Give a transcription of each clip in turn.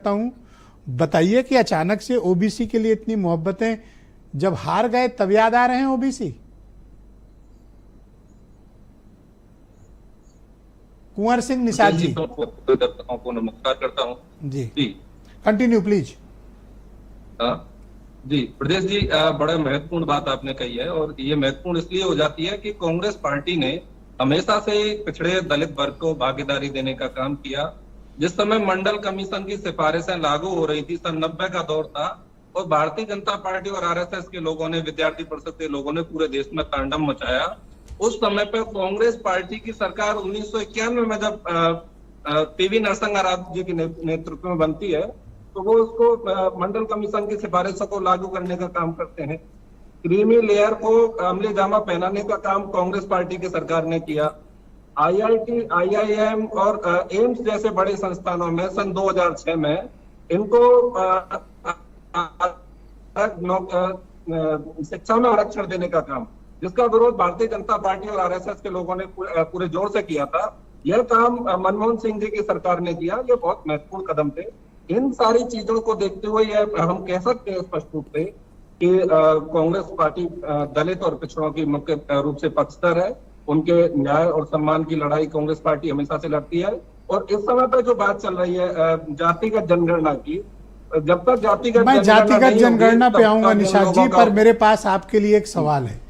हूं, बताइए कि अचानक से ओबीसी के लिए इतनी मोहब्बतें जब हार गए तब याद आ रहे हैं ओबीसी। कुंवर सिंह निषाद जी। को नमस्कार करता हूँ। जी जी कंटिन्यू प्लीज। जी प्रदेश जी, बड़ा महत्वपूर्ण बात आपने कही है और ये महत्वपूर्ण इसलिए हो जाती है कि कांग्रेस पार्टी ने हमेशा से पिछड़े दलित वर्ग को भागीदारी देने का काम किया। जिस समय मंडल कमीशन की सिफारिशें लागू हो रही थी, सन 90 का दौर था और भारतीय जनता पार्टी और आरएसएस के लोगों ने, विद्यार्थी परिषद के लोगों ने पूरे देश में तांडव मचाया। उस समय पर कांग्रेस पार्टी की सरकार 1991 में जब पीवी नरसिम्हा राव जी के नेतृत्व में बनती है तो वो उसको मंडल कमीशन की सिफारिशों को लागू करने का काम करते हैं। क्रीमी लेयर को अमली जामा पहनाने का काम कांग्रेस पार्टी की सरकार ने किया। आईआईटी, आईआईएम और एम्स जैसे बड़े संस्थानों में सन 2006 में इनको शिक्षा में आरक्षण देने का काम, जिसका विरोध भारतीय जनता पार्टी और आरएसएस के लोगों ने पूरे जोर से किया था। यह काम मनमोहन सिंह जी की सरकार ने किया। ये बहुत महत्वपूर्ण कदम थे। इन सारी चीजों को देखते हुए यह हम कह सकते हैं स्पष्ट रूप से कि कांग्रेस पार्टी दलित और पिछड़ों की मुख्य रूप से पक्षधर है। उनके न्याय और सम्मान की लड़ाई कांग्रेस पार्टी हमेशा से लड़ती है। और इस समय पर जो बात चल रही है जातिगत जनगणना की, जब तक जातिगत जनगणना पे आऊंगा निषाद जी, पर मेरे पास आपके लिए एक सवाल है।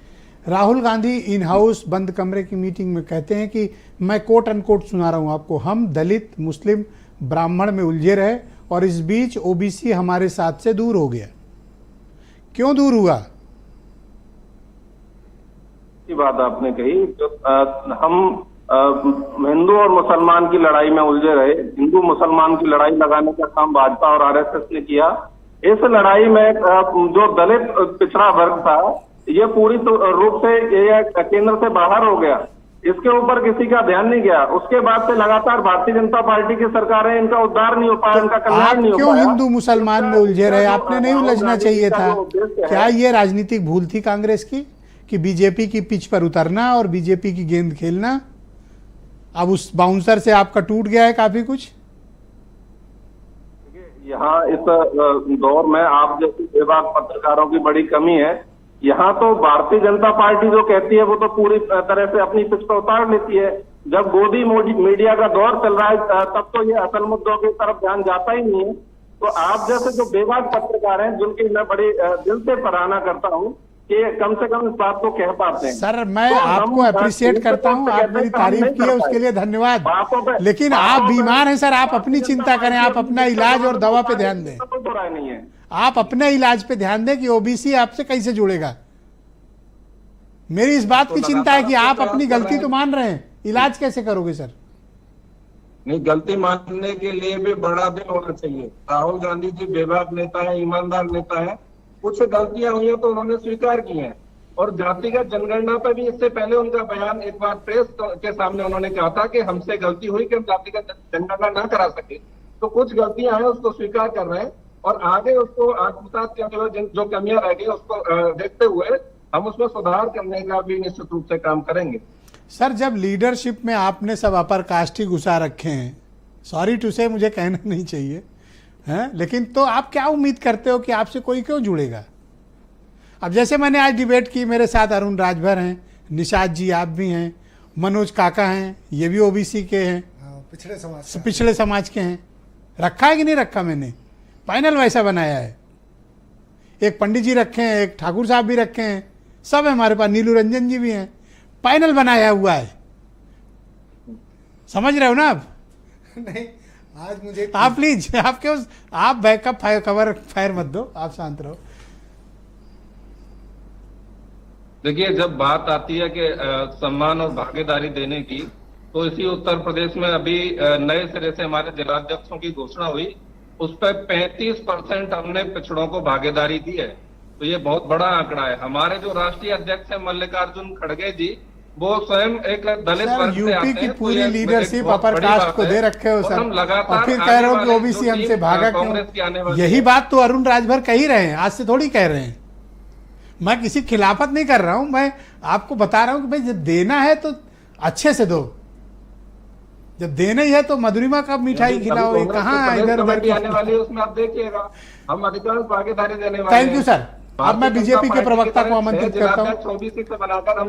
राहुल गांधी इन हाउस बंद कमरे की मीटिंग में कहते हैं कि मैं कोट अनकोट सुना रहा हूं आपको, हम दलित, मुस्लिम, ब्राह्मण में उलझे रहे और इस बीच ओबीसी हमारे साथ से दूर हो गया। क्यों दूर हुआ? की बात आपने कही, हम हिंदू और मुसलमान की लड़ाई में उलझे रहे। हिंदू मुसलमान की लड़ाई लगाने का काम भाजपा और आरएसएस ने किया। इस लड़ाई में जो दलित पिछड़ा वर्ग था ये पूरी रूप से ये केंद्र से बाहर हो गया। इसके ऊपर किसी का ध्यान नहीं गया। उसके बाद से लगातार भारतीय जनता पार्टी की सरकारें, इनका उद्धार नहीं हो पाया, इनका कल्याण नहीं हो पाया। क्यों हिंदू मुसलमान में उलझे रहे? आपने नहीं उलझना चाहिए था। क्या ये राजनीतिक भूल थी कांग्रेस की कि बीजेपी की पिच पर उतरना और बीजेपी की गेंद खेलना? अब उस बाउंसर से आपका टूट गया है काफी कुछ। यहाँ इस दौर में आप जैसे बेबाक पत्रकारों की बड़ी कमी है। यहाँ तो भारतीय जनता पार्टी जो कहती है वो तो पूरी तरह से अपनी पिच पर उतार लेती है। जब गोदी मीडिया का दौर चल रहा है तब तो ये असल मुद्दों की तरफ ध्यान जाता ही नहीं है। तो आप जैसे जो बेबाक पत्रकार हैं, जिनकी मैं बड़े दिल से सराहना करता हूँ कि कम से कम इस बात को कह पाते हैं। सर मैं आपको अप्रिशिएट करता हूँ, आप मेरी तारीफ की है उसके लिए धन्यवाद। लेकिन आप बीमार हैं सर, आप अपनी चिंता करें, आप अपना इलाज और दवा पे ध्यान दें। नहीं है, आप अपने इलाज पे ध्यान दें कि ओबीसी आपसे कैसे जुड़ेगा। मेरी इस बात की चिंता है कि आप अपनी गलती तो मान रहे हैं, इलाज कैसे करोगे सर? नहीं, गलती मानने के लिए भी बड़ा दिल होना चाहिए। राहुल गांधी जी बेबाक नेता है, ईमानदार नेता है। कुछ गलतियां हुई तो उन्होंने स्वीकार की हैं। और जातिगत जनगणना पर भी इससे पहले उनका बयान एक बार प्रेस के सामने उन्होंने कहा था कि हमसे गलती हुई कि हम जातिगत जनगणना ना करा सके। तो कुछ गलतियां हैं उसको स्वीकार कर रहे हैं और आगे उसको आत्मसात करते हुए जो कमियां रह गई उसको देखते हुए हम उसमें सुधार करने का भी निश्चित रूप से काम करेंगे। सर जब लीडरशिप में आपने सब अपर कास्ट ही घुसा रखे हैं, सॉरी टू से मुझे कहना नहीं चाहिए हैं, लेकिन तो आप क्या उम्मीद करते हो कि आपसे कोई क्यों जुड़ेगा? अब जैसे मैंने आज डिबेट की, मेरे साथ अरुण राजभर हैं, निषाद जी आप भी हैं, मनोज काका हैं, ये भी ओबीसी के हैं, पिछड़े समाज के हैं। रखा है कि नहीं रखा? मैंने पैनल वैसा बनाया है। एक पंडित जी रखे हैं, एक ठाकुर साहब भी रखे हैं, सब है हमारे पास, नीलू रंजन जी भी हैं। पैनल बनाया हुआ है, समझ रहे हो ना आप? नहीं, आज मुझे आप प्लीज, आप क्यों, आप बैकअप कवर फायर मत दो, आप शांत रहो। देखिए, जब बात आती है कि सम्मान और भागीदारी देने की, तो इसी उत्तर प्रदेश में अभी नए सिरे से हमारे जिलाध्यक्षों की घोषणा हुई। उस पर 35% हमने पिछड़ों को भागीदारी दी है। तो ये बहुत बड़ा आंकड़ा है। हमारे जो राष्ट्रीय अध्यक्ष है मल्लिकार्जुन खड़गे जी, वो स्वयं एक दलित वर्ग से आते हैं। यूपी की पूरी लीडरशिप अपर कास्ट को दे रखे हो सर, और फिर कह रहे हो कि ओबीसी हमसे भागा क्यों? यही बात तो अरुण राजभर कह ही रहे हैं, आज से थोड़ी कह रहे हैं। मैं किसी खिलाफत नहीं कर रहा हूं, मैं आपको बता रहा हूं कि भाई जब देना है तो अच्छे से दो। जब देना ही है तो मधुरिमा का मिठाई खिलाओ, ये कहाँ इधर उधर आने वाली है उसमें आप देखिएगा, हम अधिकांश भागीदारी देने वाले हैं। Thank you sir. अब मैं बीजेपी के प्रवक्ता को आमंत्रित करता हूँ। 24 सीट बनाकर हम